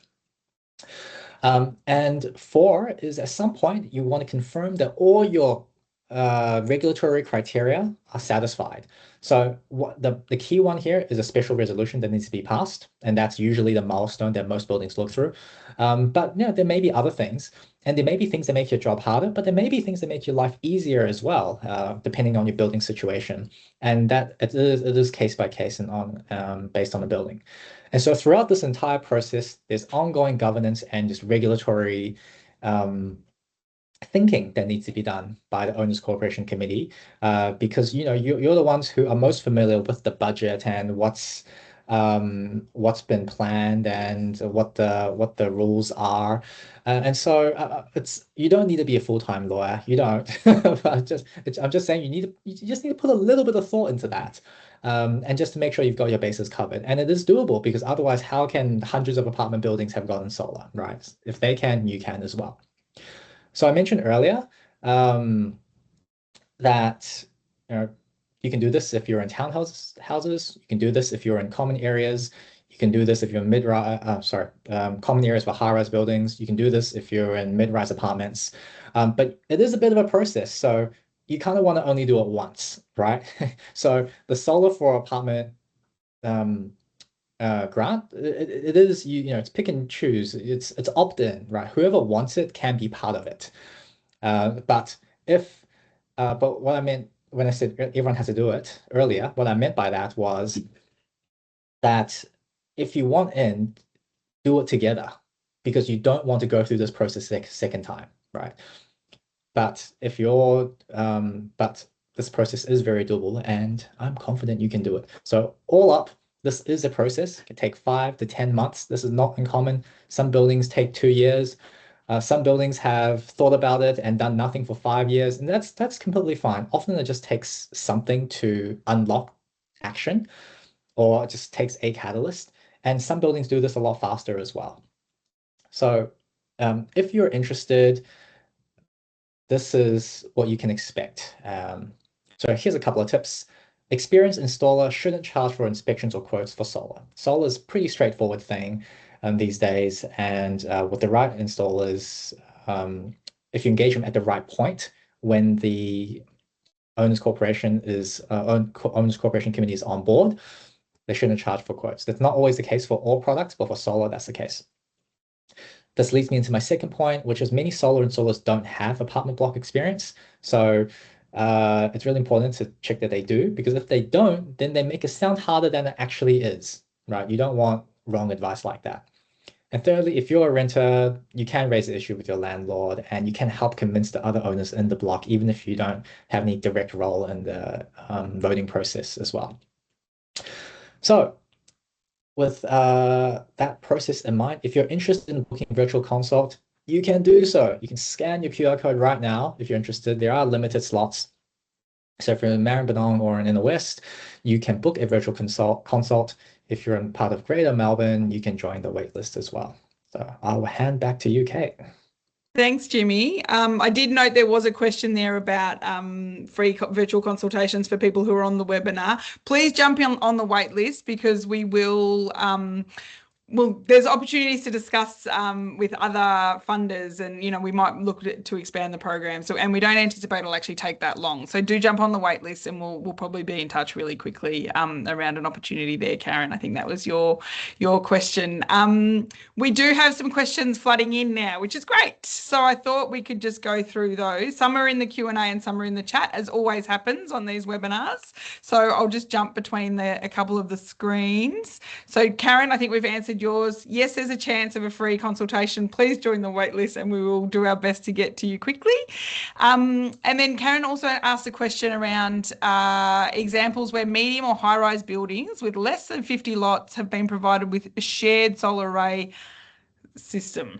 And 4 is at some point you want to confirm that all your regulatory criteria are satisfied. So what the key one here is a special resolution that needs to be passed, and that's usually the milestone that most buildings look through. But there may be other things, and there may be things that make your job harder, but there may be things that make your life easier as well, depending on your building situation. And that it is case by case and on based on the building. And so throughout this entire process, there's ongoing governance and just regulatory thinking that needs to be done by the owners corporation committee, because you're the ones who are most familiar with the budget and what's been planned and what the rules are, and so you don't need to be a full-time lawyer. You don't. I'm just saying you just need to put a little bit of thought into that. And just to make sure you've got your bases covered. And it is doable, because otherwise, how can hundreds of apartment buildings have gotten solar, right? If they can, you can as well. So I mentioned earlier that you can do this if you're in townhouses. You can do this if you're in common areas. You can do this if you're in common areas for high-rise buildings. You can do this if you're in mid-rise apartments. But it is a bit of a process. So you kind of want to only do it once, right? So the solar for apartment grant, it is it's pick and choose. It's opt-in, right? Whoever wants it can be part of it. But what I meant when I said everyone has to do it earlier, what I meant by that was that if you want in, do it together, because you don't want to go through this process second time, right? But this process is very doable, and I'm confident you can do it. So all up, this is a process. It can take 5 to 10 months. This is not uncommon. Some buildings take 2 years. Some buildings have thought about it and done nothing for 5 years, and that's completely fine. Often it just takes something to unlock action, or it just takes a catalyst. And some buildings do this a lot faster as well. So if you're interested, this is what you can expect. So here's a couple of tips. Experienced installer shouldn't charge for inspections or quotes for solar. Solar is a pretty straightforward thing these days, and with the right installers, if you engage them at the right point, when the owners corporation committee is on board, they shouldn't charge for quotes. That's not always the case for all products, but for solar, that's the case. This leads me into my second point, which is many solar installers don't have apartment block experience. So it's really important to check that they do, because if they don't, then they make it sound harder than it actually is, right? You don't want wrong advice like that. And thirdly, if you're a renter, you can raise the issue with your landlord, and you can help convince the other owners in the block, even if you don't have any direct role in the voting process as well. So with that process in mind, if you're interested in booking a virtual consult, you can do so. You can scan your QR code right now if you're interested. There are limited slots. So if you're in Maribyrnong or in the West, you can book a virtual consult. If you're in part of Greater Melbourne, you can join the waitlist as well. So I'll hand back to you, Kate. Thanks, Jimmy. I did note there was a question there about free virtual consultations for people who are on the webinar. Please jump on the wait list, because we will there's opportunities to discuss with other funders, and we might look to expand the program. So, and we don't anticipate it'll actually take that long. So do jump on the wait list, and we'll probably be in touch really quickly around an opportunity there, Karen. I think that was your question. We do have some questions flooding in now, which is great. So I thought we could just go through those. Some are in the Q&A and some are in the chat, as always happens on these webinars. So I'll just jump between a couple of the screens. So Karen, I think we've answered yours. Yes, there's a chance of a free consultation. Please join the waitlist, and we will do our best to get to you quickly. And then Karen also asked a question around examples where medium or high-rise buildings with less than 50 lots have been provided with a shared solar array system.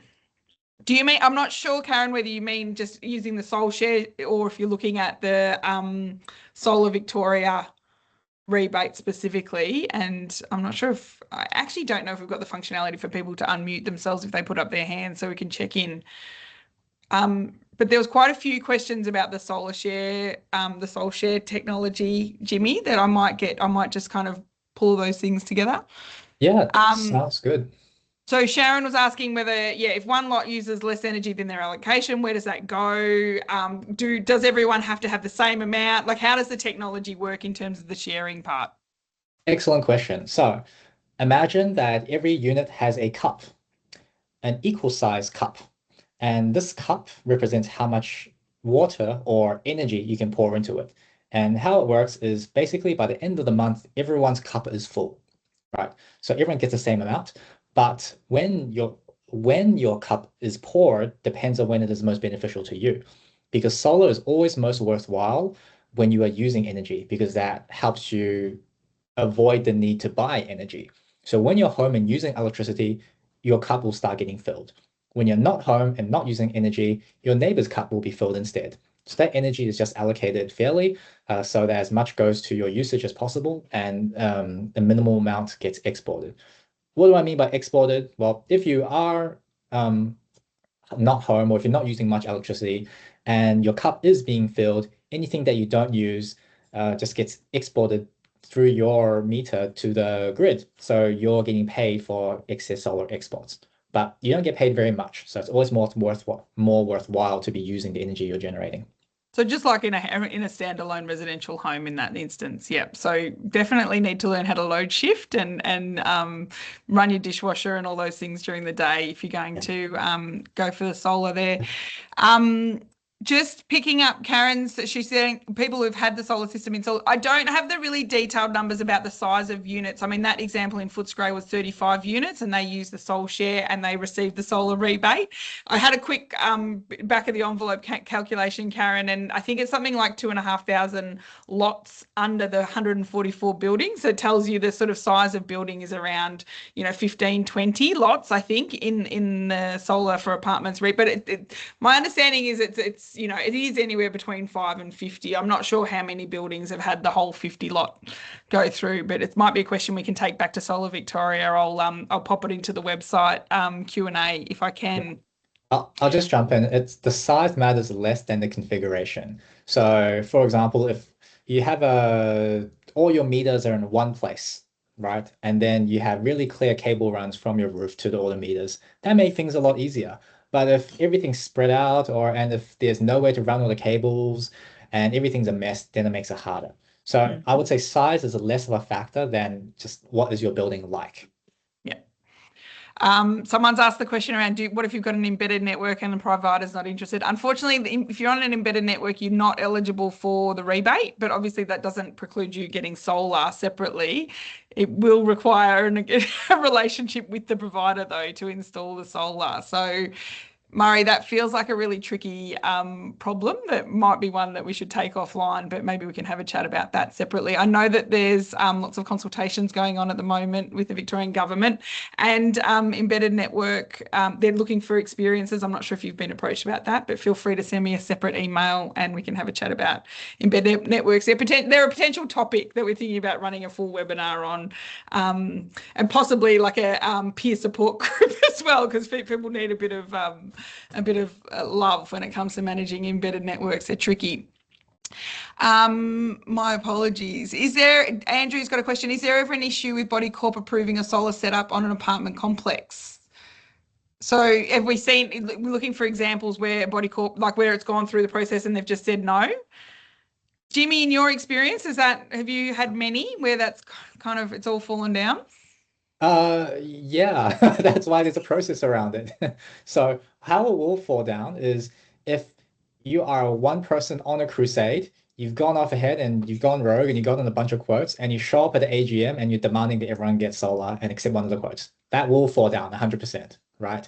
Do you mean, I'm not sure, Karen, whether you mean just using the Soul Share, or if you're looking at the Solar Victoria rebate specifically. And I'm not sure I actually don't know if we've got the functionality for people to unmute themselves if they put up their hand, so we can check in. But there was quite a few questions about the Solar Share, the Soul Share technology, Jimmy, that I might just kind of pull those things together. Yeah, sounds good. So Sharon was asking whether, if one lot uses less energy than their allocation, where does that go? Does everyone have to have the same amount? Like, how does the technology work in terms of the sharing part? Excellent question. So imagine that every unit has a cup, an equal size cup. And this cup represents how much water or energy you can pour into it. And how it works is basically by the end of the month, everyone's cup is full, right? So everyone gets the same amount. But when your cup is poured depends on when it is most beneficial to you, because solar is always most worthwhile when you are using energy, because that helps you avoid the need to buy energy. So when you're home and using electricity, your cup will start getting filled. When you're not home and not using energy, your neighbor's cup will be filled instead. So that energy is just allocated fairly, so that as much goes to your usage as possible, and a minimal amount gets exported. What do I mean by exported? Well, if you are not home, or if you're not using much electricity and your cup is being filled, anything that you don't use just gets exported through your meter to the grid. So you're getting paid for excess solar exports, but you don't get paid very much. So it's always more worthwhile to be using the energy you're generating. So just like in a standalone residential home in that instance, yep. So definitely need to learn how to load shift and run your dishwasher and all those things during the day if you're going to go for the solar there. Just picking up Karen's, she's saying people who've had the solar system installed. I don't have the really detailed numbers about the size of units. I mean, that example in Footscray was 35 units, and they used the Soul Share and they received the solar rebate. I had a quick back of the envelope calculation, Karen, and I think it's something like 2,500 lots under the 144 buildings. So it tells you the sort of size of building is around, 15, 20 lots, I think, in the solar for apartments rebate. But my understanding is it's it is anywhere between 5 and 50. I'm not sure how many buildings have had the whole 50 lot go through, but it might be a question we can take back to Solar Victoria. I'll pop it into the website Q&A if I can. I'll just jump in. It's the size matters less than the configuration. So, for example, if you have all your meters are in one place, right? And then you have really clear cable runs from your roof to all the meters, that makes things a lot easier. But if everything's spread out and if there's no way to run all the cables and everything's a mess, then it makes it harder. So I would say size is less of a factor than just what is your building like. Yeah. Someone's asked the question around, what if you've got an embedded network and the provider's not interested? Unfortunately, if you're on an embedded network, you're not eligible for the rebate, but obviously that doesn't preclude you getting solar separately. It will require a relationship with the provider, though, to install the solar. So Murray, that feels like a really tricky problem that might be one that we should take offline, but maybe we can have a chat about that separately. I know that there's lots of consultations going on at the moment with the Victorian government and Embedded Network. They're looking for experiences. I'm not sure if you've been approached about that, but feel free to send me a separate email and we can have a chat about Embedded Networks. They're a potential topic that we're thinking about running a full webinar on, and possibly like a peer support group as well, because people need a bit of love when it comes to managing embedded networks. They're tricky. My apologies. Andrew's got a question. Is there ever an issue with Body Corp approving a solar setup on an apartment complex? So have we seen, we're looking for examples where Body Corp, like where it's gone through the process and they've just said no? Jimmy, in your experience, have you had many where that's kind of, it's all fallen down? Yeah, that's why there's a process around it. So how it will fall down is if you are one person on a crusade, you've gone off ahead and you've gone rogue and you've gotten a bunch of quotes and you show up at the AGM and you're demanding that everyone get solar and accept one of the quotes. That will fall down 100%, right?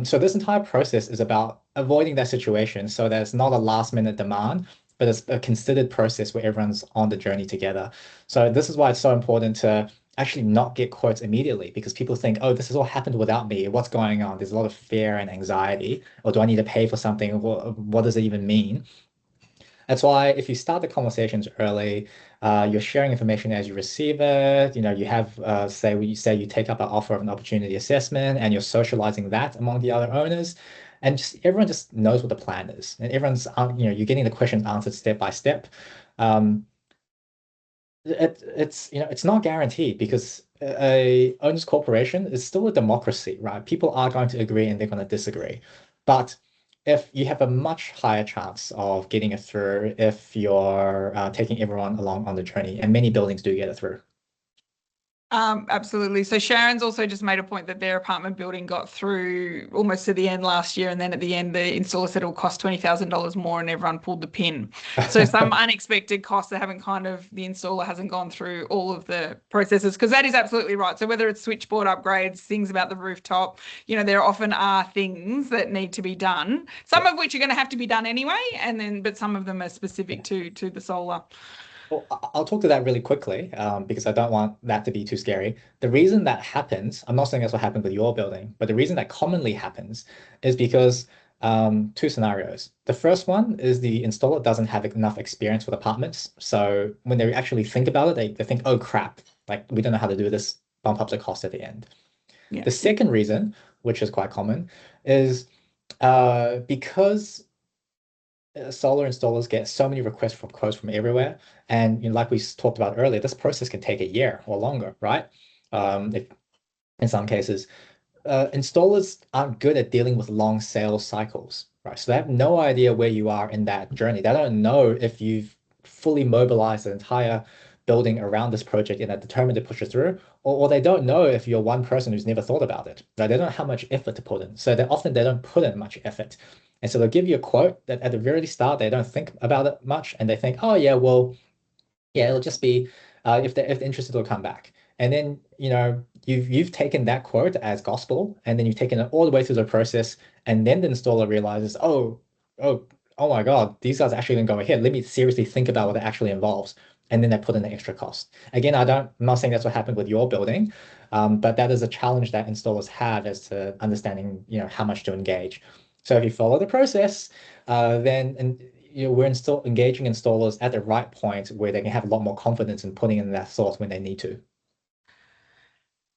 So this entire process is about avoiding that situation so there's not a last minute demand, but it's a considered process where everyone's on the journey together. So this is why it's so important to actually not get quotes immediately because people think, oh, this has all happened without me. What's going on? There's a lot of fear and anxiety. Or do I need to pay for something? What does it even mean? That's why if you start the conversations early, you're sharing information as you receive it. You have, say you take up an offer of an opportunity assessment and you're socializing that among the other owners. And just everyone just knows what the plan is. And everyone's, you're getting the questions answered step by step. Um, it's not guaranteed because a owners corporation is still a democracy, right? People are going to agree and they're going to disagree. But if you have a much higher chance of getting it through if you're taking everyone along on the journey, and many buildings do get it through. Absolutely. So Sharon's also just made a point that their apartment building got through almost to the end last year, and then at the end, the installer said it'll cost $20,000 more, and everyone pulled the pin. So some unexpected costs that haven't the installer hasn't gone through all of the processes, because that is absolutely right. So whether it's switchboard upgrades, things about the rooftop, there often are things that need to be done. Some of which are going to have to be done anyway, but some of them are specific to the solar. Well, I'll talk to that really quickly because I don't want that to be too scary. The reason that happens, I'm not saying that's what happened with your building, but the reason that commonly happens is because two scenarios. The first one is the installer doesn't have enough experience with apartments. So when they actually think about it, they think, oh crap, like we don't know how to do this, bump up the cost at the end. Yeah. The second reason, which is quite common, is because solar installers get so many requests for quotes from everywhere. And like we talked about earlier, this process can take a year or longer, right? If, in some cases, installers aren't good at dealing with long sales cycles, right? So they have no idea where you are in that journey. They don't know if you've fully mobilized the entire building around this project and are determined to push it through, or they don't know if you're one person who's never thought about it, right? They don't know how much effort to put in. So they don't put in much effort. And so they'll give you a quote that at the very start, they don't think about it much. And they think, oh yeah, well, yeah, it'll just be if they're interested, they'll come back. And then, you've taken that quote as gospel, and then you've taken it all the way through the process. And then the installer realizes, oh, oh my God, these guys are actually gonna go ahead. Let me seriously think about what it actually involves. And then they put in the extra cost. Again, I'm not saying that's what happened with your building, but that is a challenge that installers have as to understanding, how much to engage. So if you follow the process, then we're still engaging installers at the right point where they can have a lot more confidence in putting in that thought when they need to.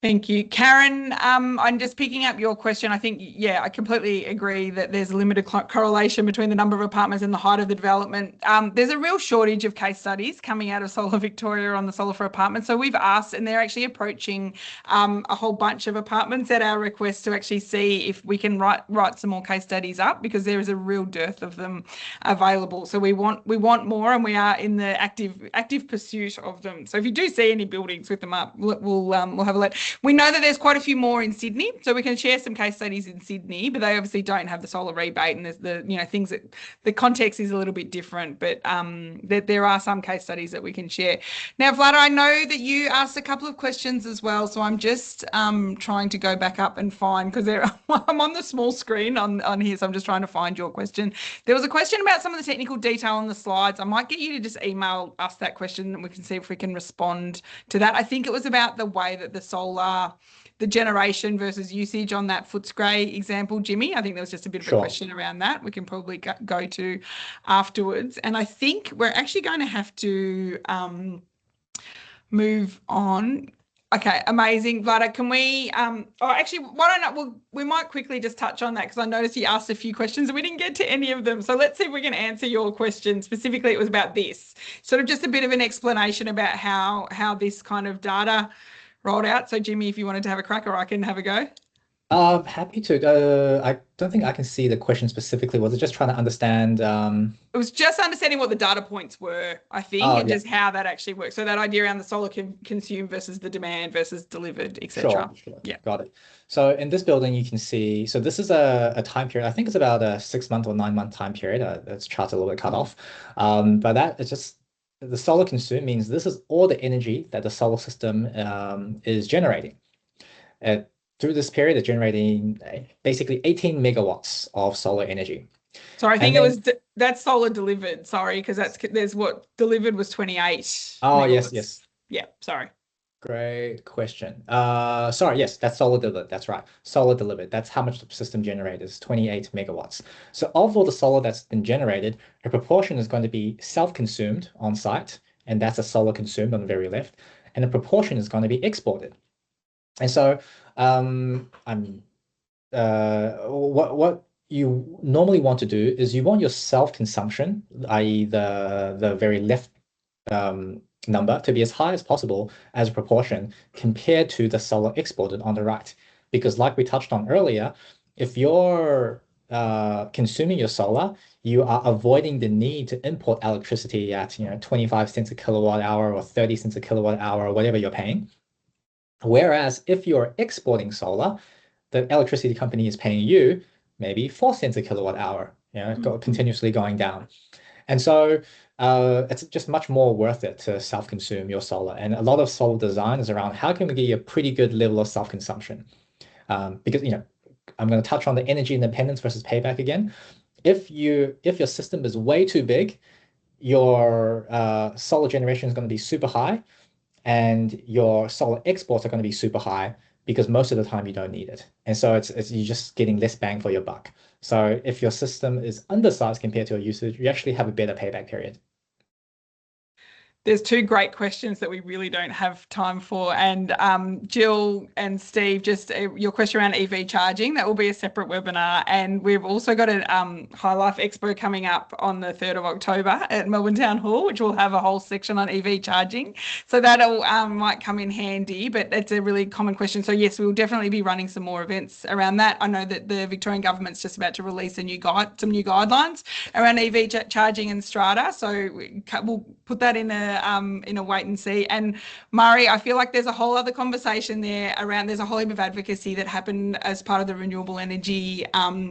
Thank you. Karen, I'm just picking up your question. I think, yeah, I completely agree that there's a limited correlation between the number of apartments and the height of the development. There's a real shortage of case studies coming out of Solar Victoria on the solar for apartments. So we've asked, and they're actually approaching a whole bunch of apartments at our request to actually see if we can write some more case studies up, because there is a real dearth of them available. So we want more, and we are in the active pursuit of them. So if you do see any buildings with them up, we'll have a look. We know that there's quite a few more in Sydney, so we can share some case studies in Sydney, but they obviously don't have the solar rebate, and there's the things that the context is a little bit different. But there are some case studies that we can share. Now, Vlad, I know that you asked a couple of questions as well, so I'm just trying to go back up and find, because I'm on the small screen on here, so I'm just trying to find your question. There was a question about some of the technical detail on the slides. I might get you to just email us that question, and we can see if we can respond to that. I think it was about the way that the generation versus usage on that Footscray example, Jimmy. I think there was just a bit of a question around that we can probably go to afterwards. And I think we're actually going to have to move on. Okay, amazing. Vlada, can we, actually, why don't we might quickly just touch on that, because I noticed you asked a few questions and we didn't get to any of them. So let's see if we can answer your question. Specifically, it was about this, sort of just a bit of an explanation about how this kind of data rolled out. So Jimmy, if you wanted to have a crack, or I can have a go. Happy to. I don't think I can see the question specifically. Was it just trying to understand? It was just understanding what the data points were, I think, and just how that actually works. So that idea around the solar consumed versus the demand versus delivered, etc. Sure. Yeah, got it. So in this building, you can see. So this is a time period. I think it's about a 6-month or 9-month time period. This chart's a little bit cut off, but that is just. The solar consumed means this is all the energy that the solar system is generating. Through this period, it's generating basically 18 megawatts of solar energy. Sorry, I think that's solar delivered. Sorry, because there's what delivered was 28. Oh, megawatts. yes. Yeah, sorry. Great question. Sorry, yes, that's solar delivered. That's right. Solar delivered. That's how much the system generated is 28 megawatts. So of all the solar that's been generated, a proportion is going to be self-consumed on site, and that's a solar consumed on the very left, and a proportion is going to be exported. And so what you normally want to do is you want your self-consumption, i.e. the very left number, to be as high as possible as a proportion compared to the solar exported on the right. Because like we touched on earlier, if you're consuming your solar, you are avoiding the need to import electricity at 25 cents a kilowatt hour or 30 cents a kilowatt hour or whatever you're paying. Whereas if you're exporting solar, the electricity company is paying you maybe 4 cents a kilowatt hour, continuously going down. And so it's just much more worth it to self-consume your solar. And a lot of solar design is around how can we get you a pretty good level of self-consumption? Because I'm going to touch on the energy independence versus payback again. If your system is way too big, your solar generation is going to be super high, and your solar exports are going to be super high because most of the time you don't need it. And so you're just getting less bang for your buck. So if your system is undersized compared to your usage, you actually have a better payback period. There's two great questions that we really don't have time for. And Jill and Steve, just your question around EV charging, that will be a separate webinar. And we've also got a High Life Expo coming up on the 3rd of October at Melbourne Town Hall, which will have a whole section on EV charging. So that'll might come in handy, but it's a really common question. So yes, we'll definitely be running some more events around that. I know that the Victorian government's just about to release some new guidelines around EV charging and strata. So we'll put that in a wait and see. And Mari, I feel like there's a whole other conversation there around, there's a whole heap of advocacy that happened as part of the renewable energy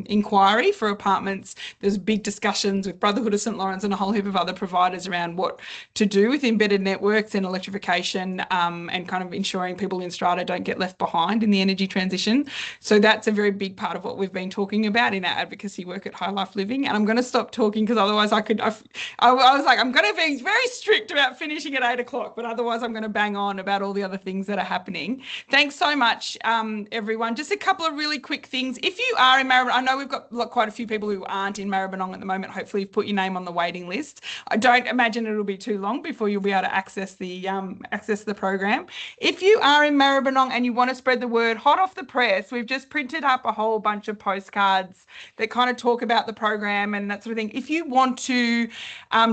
inquiry for apartments. There's big discussions with Brotherhood of St Lawrence and a whole heap of other providers around what to do with embedded networks and electrification and kind of ensuring people in strata don't get left behind in the energy transition. So that's a very big part of what we've been talking about in our advocacy work at High Life Living. And I'm going to stop talking because otherwise I was like, I'm going to be very strict about about finishing at 8 o'clock, but otherwise I'm going to bang on about all the other things that are happening. Thanks so much, everyone. Just a couple of really quick things. If you are in Maribyrnong, I know we've got quite a few people who aren't in Maribyrnong at the moment. Hopefully you've put your name on the waiting list. I don't imagine it'll be too long before you'll be able to access the program. If you are in Maribyrnong and you want to spread the word, hot off the press, we've just printed up a whole bunch of postcards that kind of talk about the program and that sort of thing. If you want to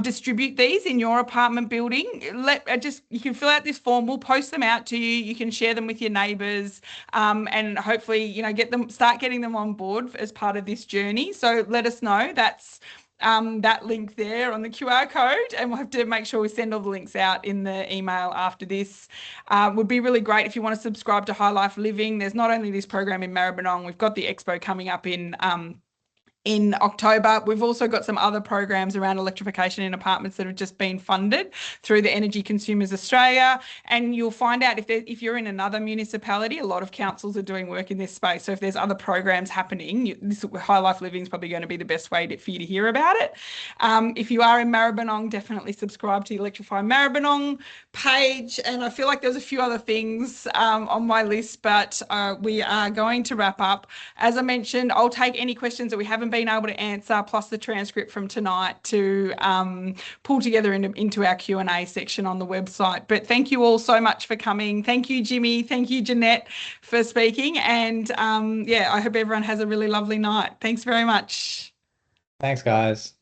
distribute these in your apartment building, you can fill out this form. We'll post them out to you. You can share them with your neighbours, and hopefully, start getting them on board as part of this journey. So let us know. That's that link there on the QR code, and we'll have to make sure we send all the links out in the email after this. Would be really great if you want to subscribe to High Life Living. There's not only this program in Maribyrnong, we've got the expo coming up in October. We've also got some other programs around electrification in apartments that have just been funded through the Energy Consumers Australia. And you'll find out if you're in another municipality, a lot of councils are doing work in this space. So if there's other programs happening, High Life Living is probably going to be the best way for you to hear about it. If you are in Maribyrnong, definitely subscribe to the Electrify Maribyrnong page. And I feel like there's a few other things on my list, but we are going to wrap up. As I mentioned, I'll take any questions that we haven't been able to answer, plus the transcript from tonight to pull together into our Q&A section on the website. But thank you all so much for coming. Thank you, Jimmy. Thank you, Jeanette, for speaking. And I hope everyone has a really lovely night. Thanks very much. Thanks, guys.